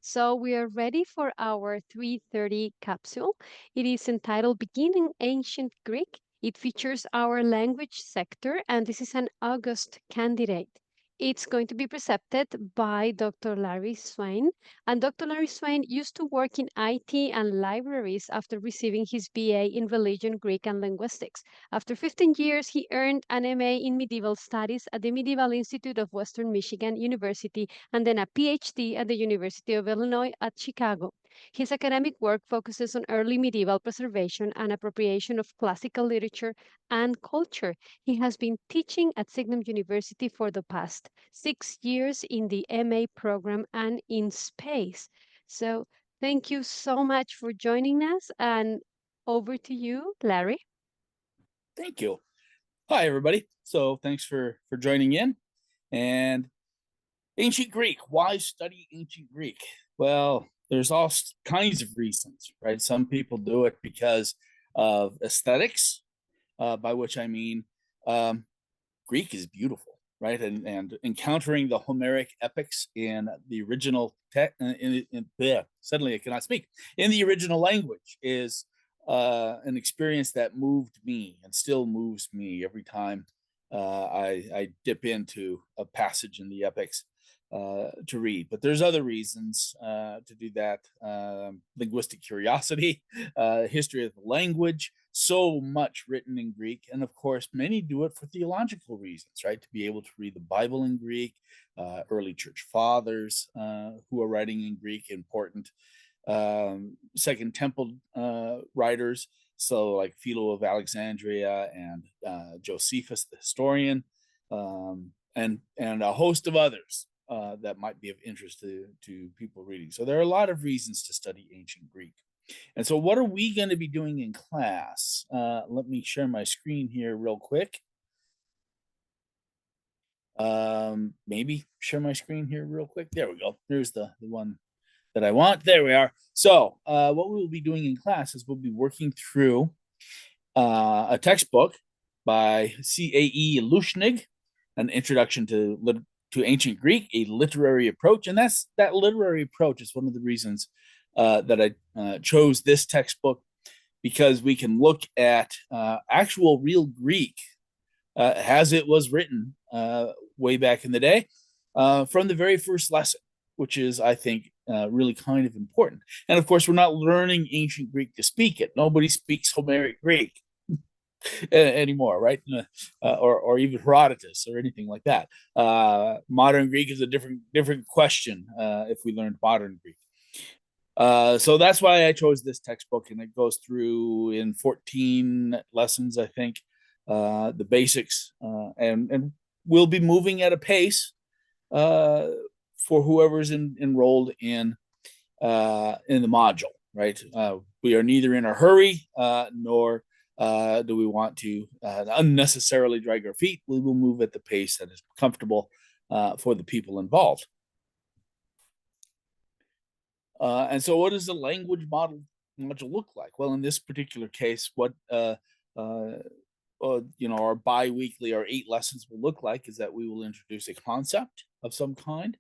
So we are ready for our 3:30 capsule. It is entitled Beginning Ancient Greek. It features our language sector, and this is an August candidate. It's going to be presented by Dr. Larry Swain. And Dr. Larry Swain used to work in IT and libraries after receiving his BA in Religion, Greek, and Linguistics. After 15 years, he earned an MA in Medieval Studies at the Medieval Institute of Western Michigan University and then a PhD at the University of Illinois at Chicago. His academic work focuses on early medieval preservation and appropriation of classical literature and culture. He has been teaching at Signum University for the past 6 years in the MA program and in space. So thank you so much for joining us, and over to you, Larry. Thank you. Hi, everybody. So thanks for joining in. And ancient Greek, why study ancient Greek? Well, there's all kinds of reasons, right? Some people do it because of aesthetics, by which I mean Greek is beautiful, right? And encountering the Homeric epics in the original text, suddenly I cannot speak, in the original language is an experience that moved me and still moves me every time I dip into a passage in the epics to read. But there's other reasons to do that. Linguistic curiosity, history of the language, so much written in Greek. And of course, many do it for theological reasons, right? To be able to read the Bible in Greek, early church fathers who are writing in Greek, important Second Temple writers. So like Philo of Alexandria and Josephus the historian, and a host of others that might be of interest to people reading. So there are a lot of reasons to study ancient Greek. And so what are we going to be doing in class? Let me share my screen here real quick. Maybe share my screen here real quick. There we go. There's the one that I want. There we are. So what we will be doing in class is we'll be working through a textbook by C.A.E. Lushnig, An Introduction to Ancient Greek, a Literary Approach. And that literary approach is one of the reasons that I chose this textbook, because we can look at actual real Greek as it was written way back in the day from the very first lesson, which is, I think, really kind of important. And of course, we're not learning ancient Greek to speak it. Nobody speaks Homeric Greek anymore, right? Or even Herodotus or anything like that. Modern Greek is a different question if we learned modern Greek. So that's why I chose this textbook, and it goes through in 14 lessons, I think, the basics, and we'll be moving at a pace for whoever's enrolled in the module, right? We are neither in a hurry nor do we want to unnecessarily drag our feet. We will move at the pace that is comfortable for the people involved. And so what does the language module look like? Well, in this particular case, what our bi-weekly or 8 lessons will look like is that we will introduce a concept of some kind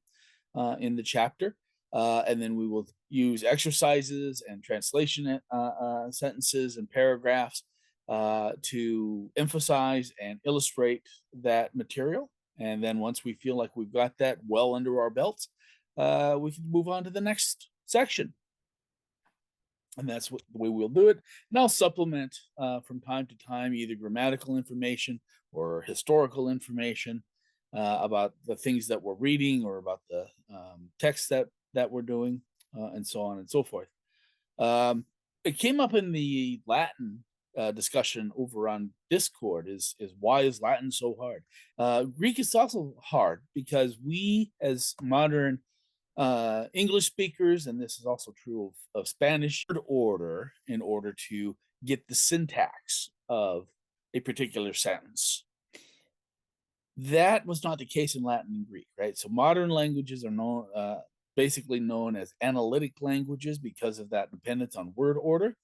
in the chapter, and then we will use exercises and translation sentences and paragraphs to emphasize and illustrate that material. And then once we feel like we've got that well under our belts, we can move on to the next section. And that's the way we'll do it. And I'll supplement from time to time either grammatical information or historical information about the things that we're reading or about the text that we're doing, and so on and so forth. It came up in the Latin discussion over on Discord is why is Latin so hard? Greek is also hard because we, as modern English speakers, and this is also true of Spanish, order in order to get the syntax of a particular sentence. That was not the case in Latin and Greek, right? So modern languages are basically known as analytic languages because of that dependence on word order.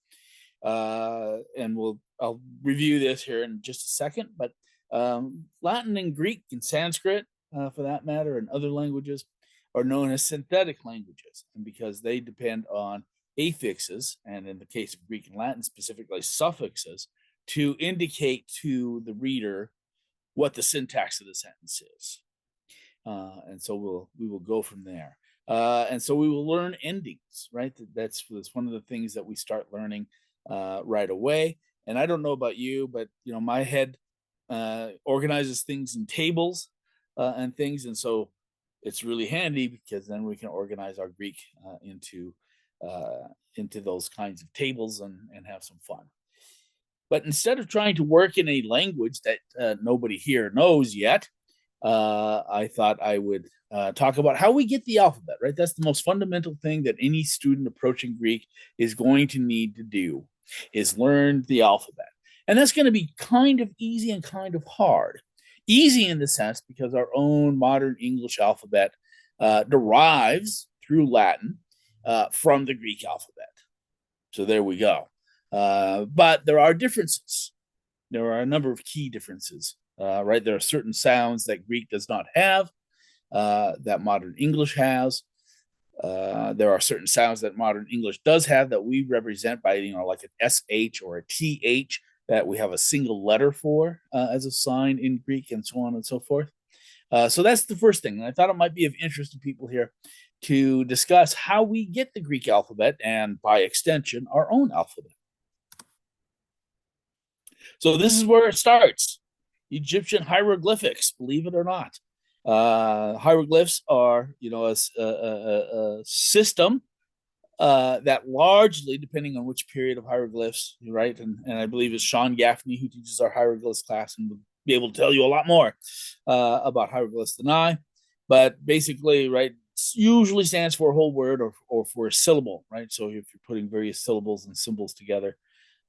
And I'll review this here in just a second, but Latin and Greek and Sanskrit, for that matter, and other languages are known as synthetic languages, and because they depend on affixes, and in the case of Greek and Latin, specifically suffixes, to indicate to the reader what the syntax of the sentence is. And so we will go from there. And so we will learn endings, right? That's one of the things that we start learning right away. And I don't know about you, but my head organizes things in tables and things, and so it's really handy because then we can organize our Greek into those kinds of tables and have some fun. But instead of trying to work in a language that nobody here knows yet, I thought I would talk about how we get the alphabet, right? That's the most fundamental thing that any student approaching Greek is going to need to do, is learn the alphabet. And that's going to be kind of easy and kind of hard. Easy in the sense because our own modern English alphabet derives through Latin from the Greek alphabet. So there we go. But there are differences. There are a number of key differences, right? There are certain sounds that Greek does not have, that modern English has. There are certain sounds that modern English does have that we represent by, like an SH or a TH that we have a single letter for as a sign in Greek, and so on and so forth. So that's the first thing. And I thought it might be of interest to people here to discuss how we get the Greek alphabet and, by extension, our own alphabet. So this is where it starts. Egyptian hieroglyphics, believe it or not. Hieroglyphs are, a system that largely, depending on which period of hieroglyphs, right? And I believe it's Sean Gaffney who teaches our hieroglyphs class and will be able to tell you a lot more about hieroglyphs than I. But basically, right, usually stands for a whole word or for a syllable, right? So if you're putting various syllables and symbols together,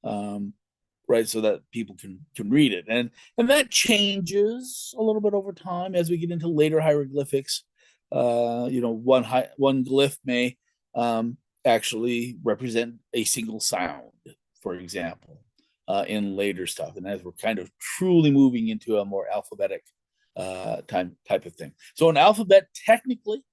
right, so that people can read it, and that changes a little bit over time as we get into later hieroglyphics. One glyph may actually represent a single sound, for example, in later stuff, and as we're kind of truly moving into a more alphabetic type of thing. So an alphabet technically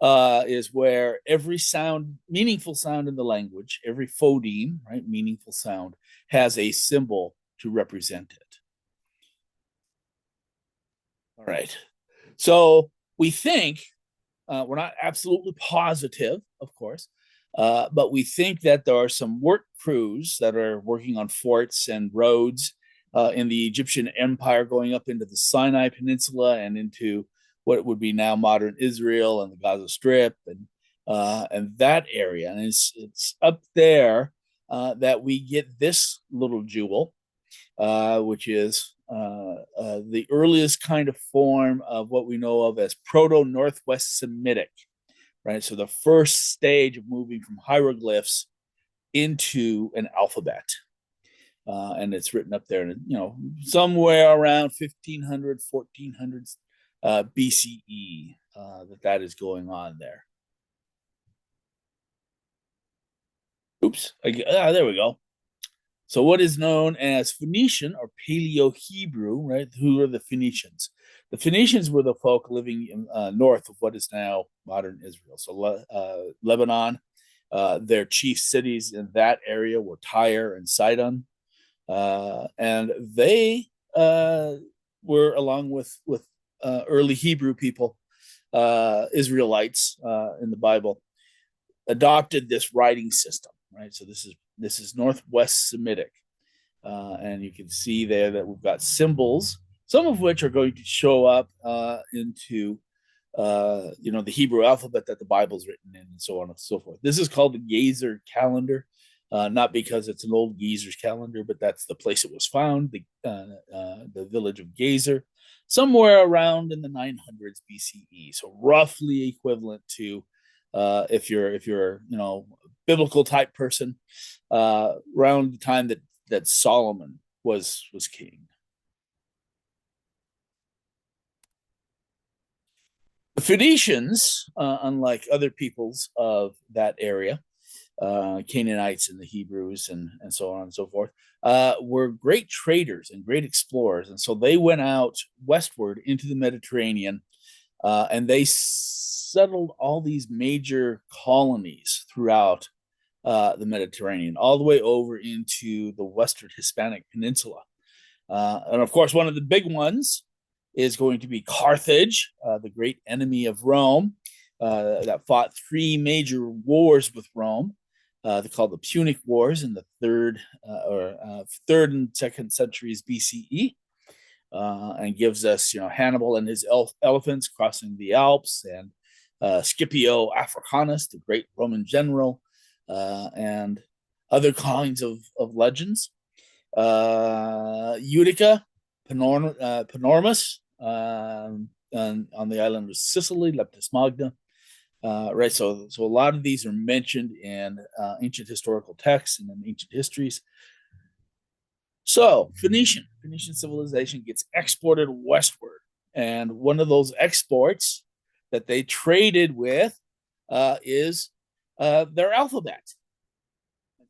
is where every sound, meaningful sound in the language, every phoneme, right, meaningful sound, has a symbol to represent it. All right. So we think, we're not absolutely positive, of course, but we think that there are some work crews that are working on forts and roads in the Egyptian Empire going up into the Sinai Peninsula and into what would be now modern Israel and the Gaza Strip and that area. And it's up there that we get this little jewel, which is the earliest kind of form of what we know of as Proto-Northwest Semitic, right? So the first stage of moving from hieroglyphs into an alphabet. And it's written up there, somewhere around 1500, 1400 BCE that is going on there. Oops, there we go. So what is known as Phoenician or Paleo-Hebrew, right? Who are the Phoenicians? The Phoenicians were the folk living north of what is now modern Israel. So Lebanon, their chief cities in that area were Tyre and Sidon. And they were, along with early Hebrew people, Israelites in the Bible, adopted this writing system, right? So this is Northwest Semitic, and you can see there that we've got symbols, some of which are going to show up into the Hebrew alphabet that the Bible's written in, and so on and so forth. This is called the Gezer calendar, not because it's an old Gezer's calendar, but that's the place it was found, the village of Gezer, somewhere around in the 900s BCE. So roughly equivalent to if you're biblical type person, around the time that Solomon was king. The Phoenicians, unlike other peoples of that area, Canaanites and the Hebrews and so on and so forth, were great traders and great explorers. And so they went out westward into the Mediterranean and they settled all these major colonies throughout the Mediterranean, all the way over into the Western Hispanic Peninsula. And of course, one of the big ones is going to be Carthage, the great enemy of Rome, that fought three major wars with Rome. They're called the Punic Wars in the third and second centuries BCE, and gives us, Hannibal and his elephants crossing the Alps, and Scipio Africanus, the great Roman general, and other kinds of legends. Utica, Panormus, on the island of Sicily, Leptis Magna. Right, so a lot of these are mentioned in ancient historical texts and in ancient histories. So Phoenician civilization gets exported westward, and one of those exports that they traded with is their alphabet.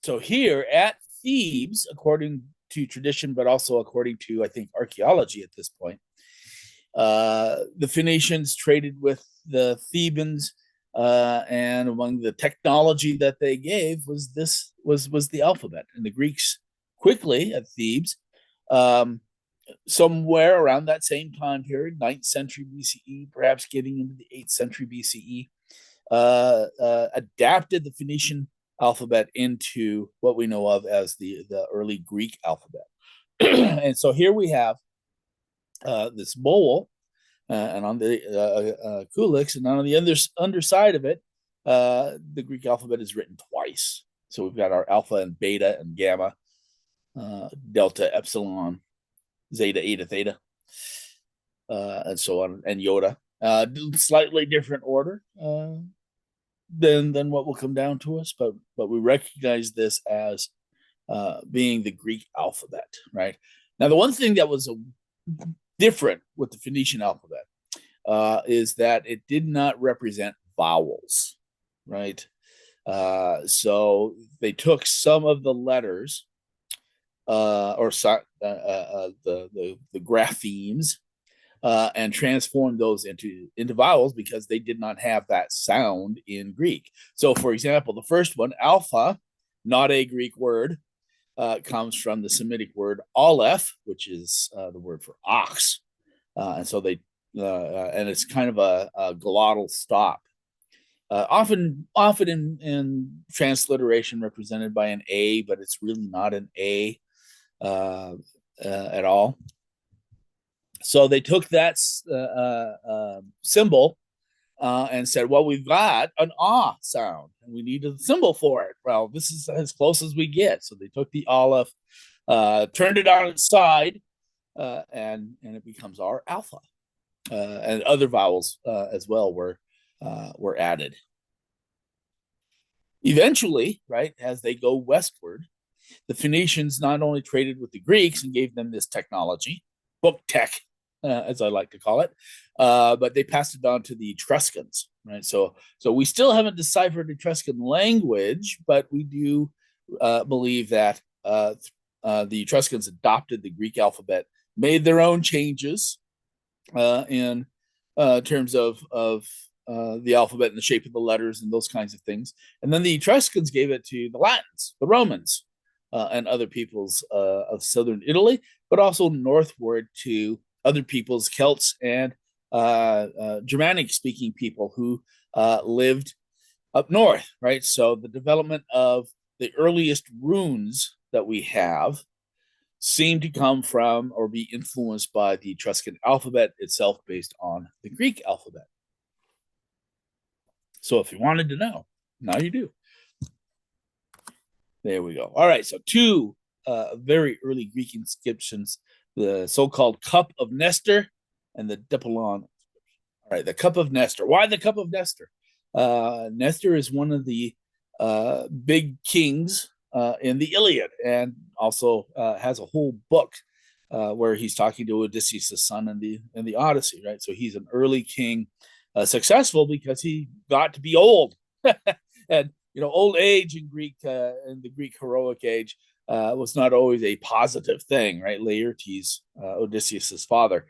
So here at Thebes, according to tradition, but also according to, I think, archaeology at this point, the Phoenicians traded with the Thebans, and among the technology that they gave was the alphabet. And the Greeks quickly at Thebes, somewhere around that same time period, 9th century BCE, perhaps getting into the 8th century BCE, adapted the Phoenician alphabet into what we know of as the early Greek alphabet. And so here we have this bowl, and on the kulix, and on the underside of it, the Greek alphabet is written twice. So we've got our alpha and beta and gamma, delta, epsilon, zeta, eta, theta, and so on, and iota. Slightly different order than what will come down to us, but we recognize this as being the Greek alphabet, right? Now, the one thing that was different with the Phoenician alphabet is that it did not represent vowels, right? So they took some of the letters, or the graphemes, and transformed those into vowels, because they did not have that sound in Greek. So, for example, the first one, alpha, not a Greek word, comes from the Semitic word aleph, which is the word for ox, and so and it's kind of a glottal stop, often in transliteration represented by an A, but it's really not an A at all. So they took that symbol and said, well, we've got an ah sound and we need a symbol for it. Well, this is as close as we get. So they took the aleph, turned it on its side, and it becomes our alpha. And other vowels as well were added. Eventually, right, as they go westward, the Phoenicians not only traded with the Greeks and gave them this technology, book tech, as I like to call it, but they passed it on to the Etruscans, right? So we still haven't deciphered Etruscan language, but we do believe that the Etruscans adopted the Greek alphabet, made their own changes in terms of the alphabet and the shape of the letters and those kinds of things. And then the Etruscans gave it to the Latins, the Romans, and other peoples of southern Italy, but also northward to other peoples, Celts and Germanic-speaking people who lived up north, right? So the development of the earliest runes that we have seem to come from or be influenced by the Etruscan alphabet itself, based on the Greek alphabet. So if you wanted to know, now you do. There we go. All right, so two very early Greek inscriptions, the so-called Cup of Nestor and the Diplon. All right, the Cup of Nestor. Why the Cup of Nestor? Nestor is one of the big kings in the Iliad, and also has a whole book where he's talking to Odysseus' son in the Odyssey, right? So he's an early king, successful because he got to be old. And old age in the Greek heroic age was not always a positive thing, right? Laertes, Odysseus' father,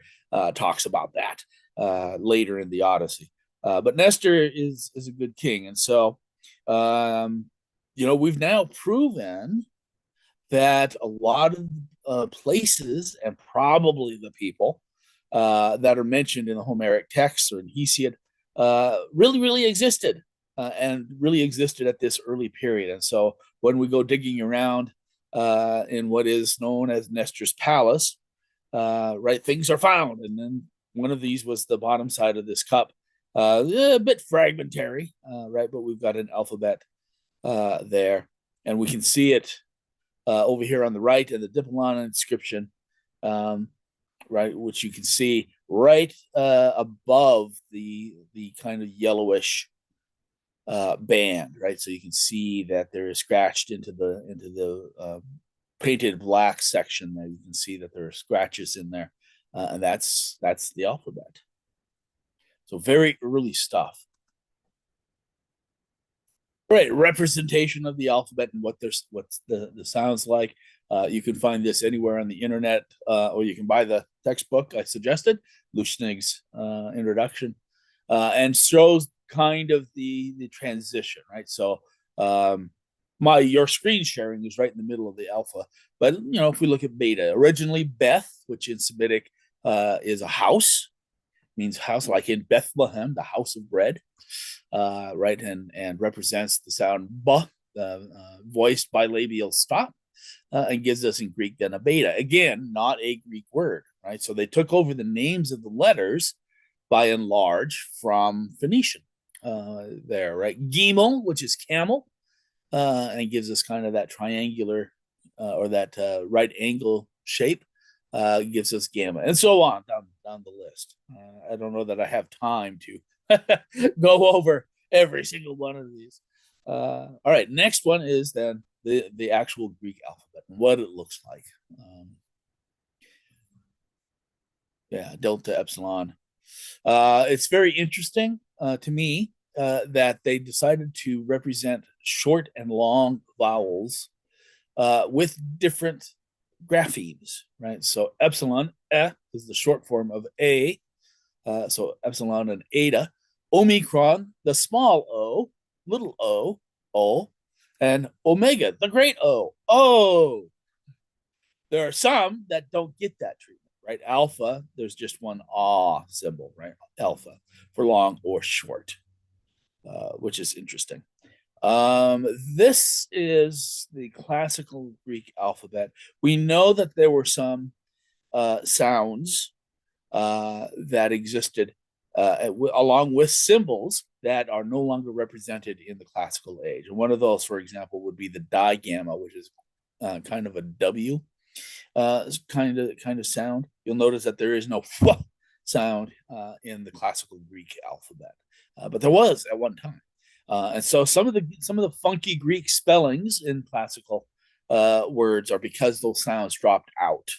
talks about that. later in the Odyssey. But Nestor is a good king, and so we've now proven that a lot of places and probably the people that are mentioned in the Homeric texts or in Hesiod really existed and really existed at this early period. And so when we go digging around in what is known as Nestor's Palace, right, things are found. And then one of these was the bottom side of this cup, a bit fragmentary, right? But we've got an alphabet there, and we can see it over here on the right in the Diplon inscription, right, which you can see right above the kind of yellowish band, right? So you can see that there is scratched into the painted black section there. You can see that there are scratches in there, and that's the alphabet. So very early stuff. Right, representation of the alphabet and what's the sounds like. You can find this anywhere on the internet, or you can buy the textbook I suggested, Lushnig's introduction, and shows kind of the transition, right? So your screen sharing is right in the middle of the alpha, but if we look at beta, originally Beth, which in Semitic is a house, means house, like in Bethlehem, the house of bread, right, and represents the sound b, voiced bilabial stop, and gives us in Greek then a beta. Again, not a Greek word, right? So they took over the names of the letters by and large from Phoenician there, right? Gimel, which is camel, and gives us kind of that triangular or that right angle shape, gives us gamma, and so on down the list. I don't know that I have time to go over every single one of these. All right, next one is then the actual Greek alphabet and what it looks like. Delta epsilon. It's very interesting to me that they decided to represent short and long vowels with different graphemes, right? So epsilon, is the short form of a, so epsilon and eta. Omicron, the small o, little o, and omega, the great O. There are some that don't get that treatment, right? Alpha, there's just one symbol, right? Alpha for long or short, which is interesting. This is the classical Greek alphabet. We know that there were some sounds that existed along with symbols that are no longer represented in the classical age. And one of those, for example, would be the digamma, which is kind of a W kind of sound. You'll notice that there is no sound in the classical Greek alphabet, but there was at one time. And so some of the funky Greek spellings in classical words are because those sounds dropped out.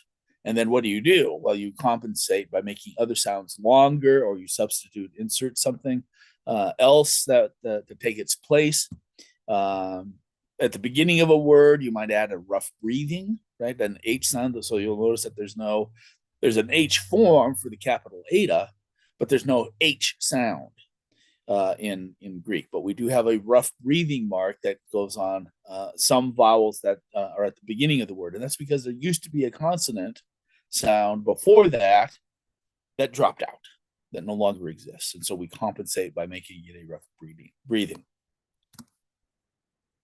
And then what do? Well, you compensate by making other sounds longer, or you insert something else that to take its place. At the beginning of a word, you might add a rough breathing, right? An H sound. So you'll notice that there's an H form for the capital Eta, but there's no H sound in Greek. But we do have a rough breathing mark that goes on some vowels that are at the beginning of the word. And that's because there used to be a consonant sound before that dropped out, that no longer exists. And so we compensate by making it a rough breathing.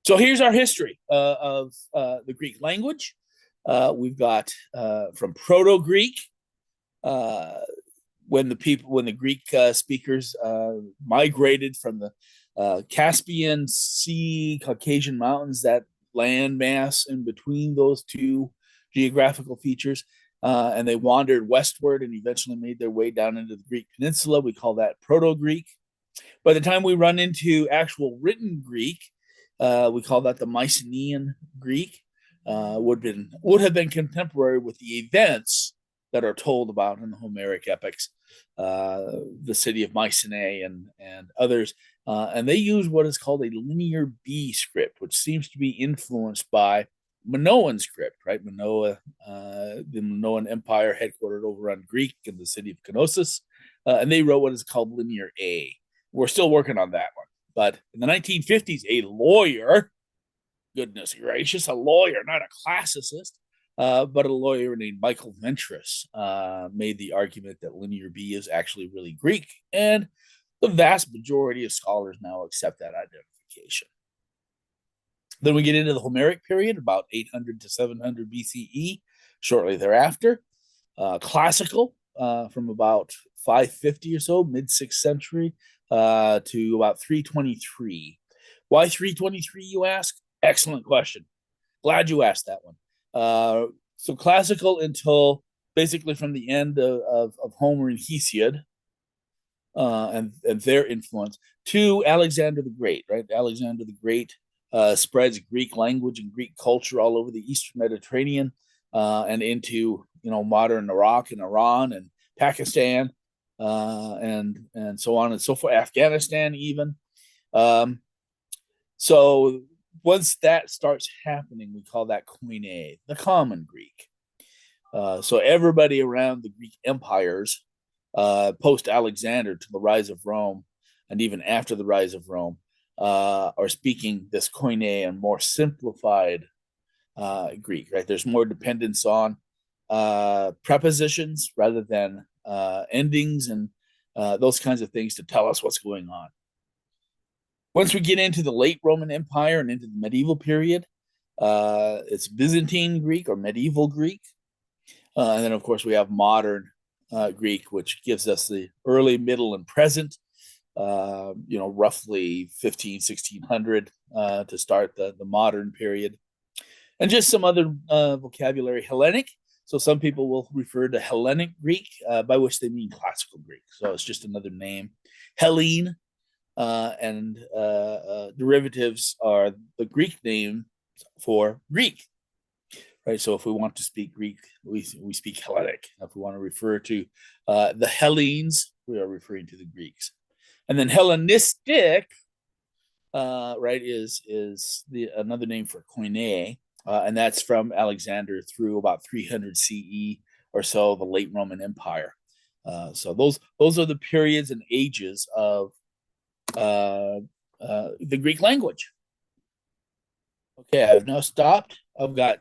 So here's our history of the Greek language. We've got from Proto-Greek, when the Greek speakers migrated from the Caspian Sea, Caucasian Mountains, that land mass in between those two geographical features, and they wandered westward and eventually made their way down into the Greek peninsula. We call that Proto-Greek. By the time we run into actual written Greek, we call that the Mycenaean Greek. Would have been contemporary with the events that are told about in the Homeric epics, the city of Mycenae and others. And they use what is called a linear B script, which seems to be influenced by Minoan script, right? Minoa, the Minoan Empire headquartered over on Greek in the city of Knossos, and they wrote what is called Linear A. We're still working on that one. But in the 1950s, a lawyer, goodness gracious, a lawyer, not a classicist, but a lawyer named Michael Ventris made the argument that Linear B is actually really Greek, and the vast majority of scholars now accept that identification. Then we get into the Homeric period, about 800 to 700 BCE, shortly thereafter. Classical, from about 550 or so, mid 6th century, to about 323. Why 323, you ask? Excellent question. Glad you asked that one. So classical until basically from the end of Homer and Hesiod, and their influence, to Alexander the Great, right? Alexander the Great spreads Greek language and Greek culture all over the Eastern Mediterranean, and into modern Iraq and Iran and Pakistan, and so on and so forth, Afghanistan even. So once that starts happening, we call that Koine, the common Greek. So everybody around the Greek empires, post Alexander to the rise of Rome, and even after the rise of Rome, are speaking this Koine and more simplified Greek, right? There's more dependence on prepositions rather than endings and those kinds of things to tell us what's going on. Once we get into the late Roman Empire and into the medieval period, it's Byzantine Greek or medieval Greek. And then, of course, we have modern Greek, which gives us the early, middle, and present, roughly 1600 to start the modern period. And just some other vocabulary, Hellenic. So some people will refer to Hellenic Greek, by which they mean classical Greek. So it's just another name. Hellene, and derivatives are the Greek name for Greek, right? So if we want to speak Greek, we speak Hellenic. If we want to refer to the Hellenes, we are referring to the Greeks. And then Hellenistic, right, is another name for Koine, and that's from Alexander through about 300 CE or so, the late Roman Empire. So those are the periods and ages of the Greek language. Okay, I've now stopped. I've got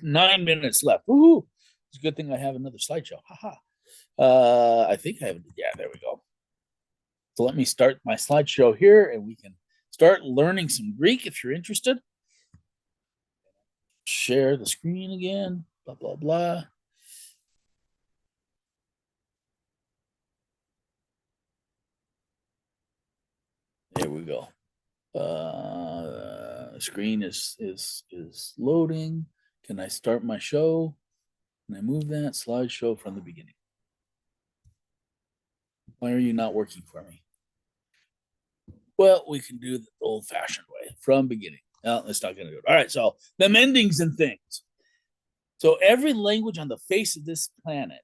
9 minutes left. Woohoo! It's a good thing I have another slideshow. Haha. I think I have. Yeah, there we go. So let me start my slideshow here, and we can start learning some Greek if you're interested. Share the screen again. Blah blah blah. There we go. Screen is loading. Can I start my show? Can I move that slideshow from the beginning? Why are you not working for me? Well, we can do the old-fashioned way from beginning. No, it's not going to do it. All right, so the endings and things. So every language on the face of this planet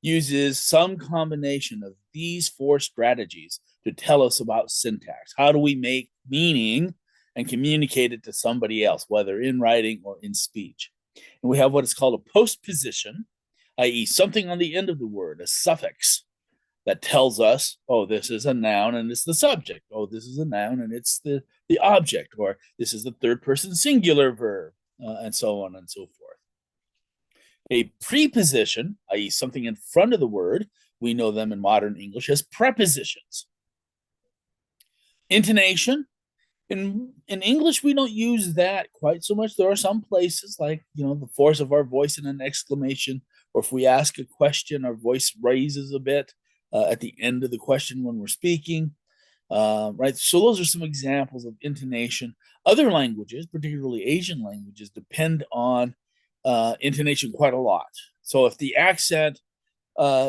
uses some combination of these 4 strategies to tell us about syntax. How do we make meaning and communicate it to somebody else, whether in writing or in speech? And we have what is called a postposition, i.e. something on the end of the word, a suffix that tells us, oh, this is a noun and it's the subject. Oh, this is a noun and it's the object, or this is the third person singular verb, and so on and so forth. A preposition, i.e. something in front of the word, we know them in modern English as prepositions. Intonation, in English, we don't use that quite so much. There are some places like, the force of our voice in an exclamation, or if we ask a question, our voice raises a bit at the end of the question when we're speaking, right? So those are some examples of intonation. Other languages, particularly Asian languages, depend on intonation quite a lot. So if the accent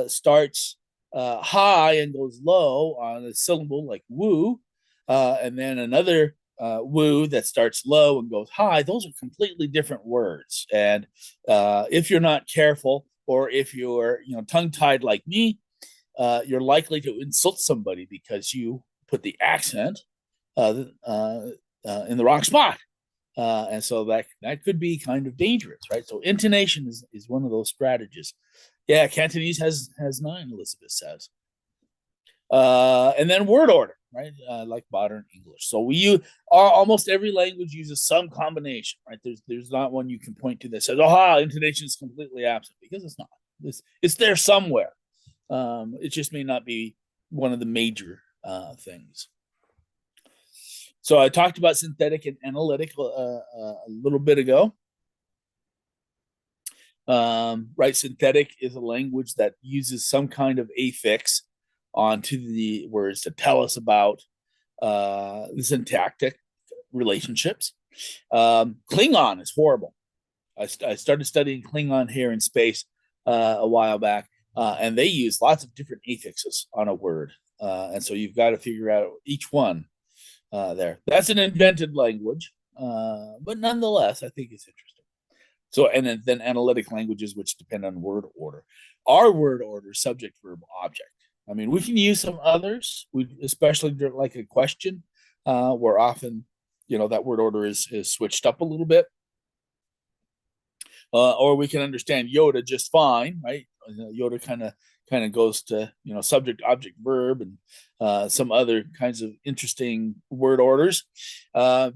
starts high and goes low on a syllable like woo, and then another woo that starts low and goes high, those are completely different words. And if you're not careful, or if you're tongue-tied like me, you're likely to insult somebody because you put the accent in the wrong spot. And so that could be kind of dangerous, right? So intonation is one of those strategies. Yeah, Cantonese has 9, Elizabeth says. And then word order, right? Like modern English. So we use almost every language uses some combination, right? There's not one you can point to that says, "Aha, intonation is completely absent," because it's not. It's there somewhere. It just may not be one of the major things. So I talked about synthetic and analytic a little bit ago. Right, synthetic is a language that uses some kind of affix onto the words to tell us about the syntactic relationships. Klingon is horrible. I started studying Klingon here in space a while back, and they use lots of different affixes on a word. And so you've got to figure out each one there. That's an invented language, but nonetheless, I think it's interesting. So, and then analytic languages, which depend on word order. Our word order, subject, verb, object. I mean, we can use some others, especially like a question, where often, that word order is switched up a little bit. Or we can understand Yoda just fine, right? Yoda kind of goes to subject, object, verb, and some other kinds of interesting word orders. But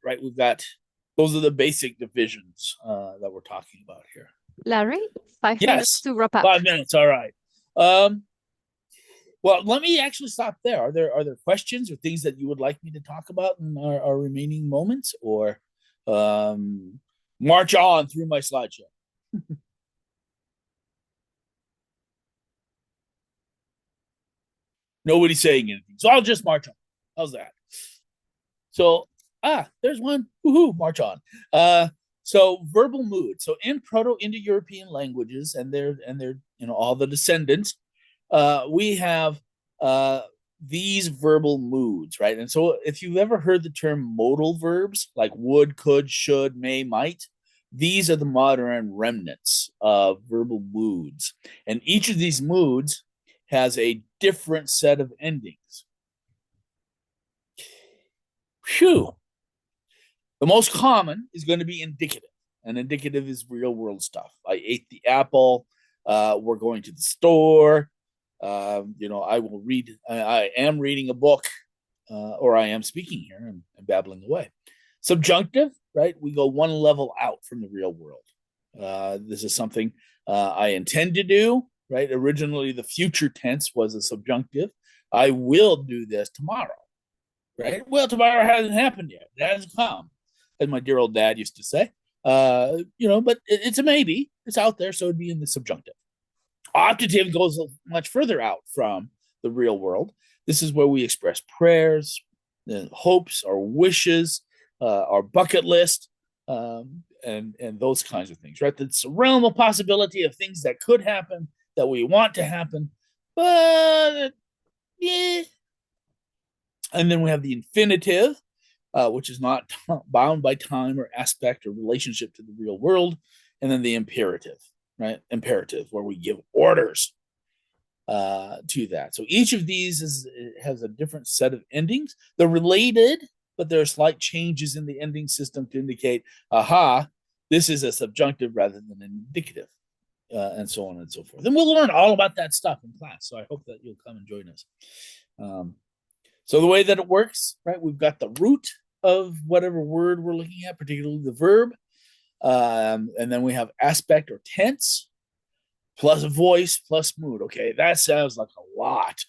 right, we've got those are the basic divisions that we're talking about here. Larry, 5 minutes Yes, to wrap up. 5 minutes. All right. Well, let me actually stop there. Are there questions or things that you would like me to talk about in our remaining moments, or march on through my slideshow? Nobody's saying anything, so I'll just march on. How's that? So, there's one. Woohoo! March on. So verbal mood. So in Proto-Indo-European languages, and they're all the descendants, we have these verbal moods, right? And so if you've ever heard the term modal verbs like would, could, should, may, might, these are the modern remnants of verbal moods. And each of these moods has a different set of endings. Phew. The most common is going to be indicative. And indicative is real world stuff. I ate the apple. We're going to the store. I will read. I am reading a book, or I am speaking here and babbling away. Subjunctive, right? We go one level out from the real world. This is something I intend to do, right? Originally, the future tense was a subjunctive. I will do this tomorrow, right? Well, tomorrow hasn't happened yet. It hasn't come, as my dear old dad used to say. But it's a maybe. It's out there, so it'd be in the subjunctive. Optative goes much further out from the real world. This is where we express prayers, hopes, or wishes, our bucket list, and those kinds of things, right? It's a realm of possibility of things that could happen, that we want to happen, but yeah. And then we have the infinitive, which is not bound by time or aspect or relationship to the real world. And then the imperative, right? Imperative, where we give orders to that. So each of these has a different set of endings. They're related, but there are slight changes in the ending system to indicate, aha, this is a subjunctive rather than an indicative, and so on and so forth. And we'll learn all about that stuff in class. So I hope that you'll come and join us. So the way that it works, right, we've got the root of whatever word we're looking at, particularly the verb. And then we have aspect or tense, plus voice, plus mood. Okay, that sounds like a lot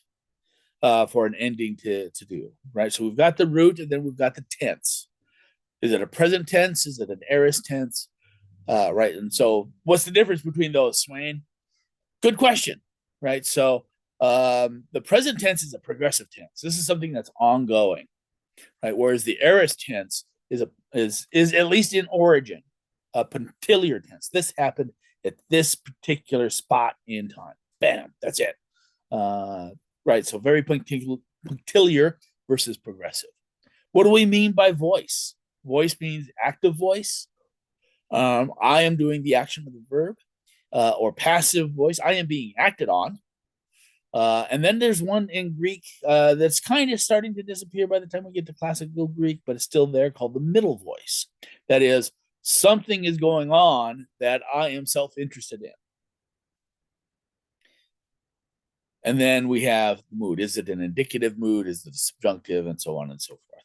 for an ending to do, right? So we've got the root, and then we've got the tense. Is it a present tense? Is it an aorist tense? Right, and so what's the difference between those, Swain? Good question, right? So the present tense is a progressive tense. This is something that's ongoing, right? Whereas the aorist tense is at least in origin a punctiliar tense. This happened at this particular spot in time. Bam, that's it. Right, so very punctiliar versus progressive. What do we mean by voice? Voice means active voice. I am doing the action of the verb, or passive voice. I am being acted on. And then there's one in Greek that's kind of starting to disappear by the time we get to classical Greek, but it's still there, called the middle voice. That is, something is going on that I am self-interested in. And then we have mood. Is it an indicative mood? Is it subjunctive? And so on and so forth.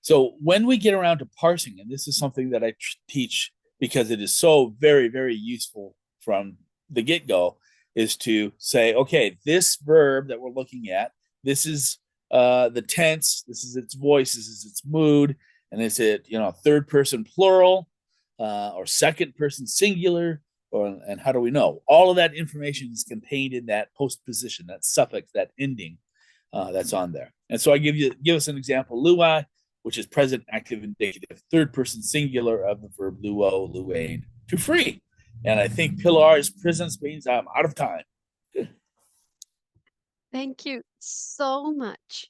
So when we get around to parsing, and this is something that I teach because it is so very, very useful from the get-go, is to say, okay, this verb that we're looking at, this is the tense, this is its voice, this is its mood, and is it, third person plural or second person singular, and how do we know? All of that information is contained in that postposition, that suffix, that ending that's on there. And so I give us an example: lui, which is present active indicative, third person singular of the verb luo, luane, to free. And I think Pilar's presence means I'm out of time. Thank you so much.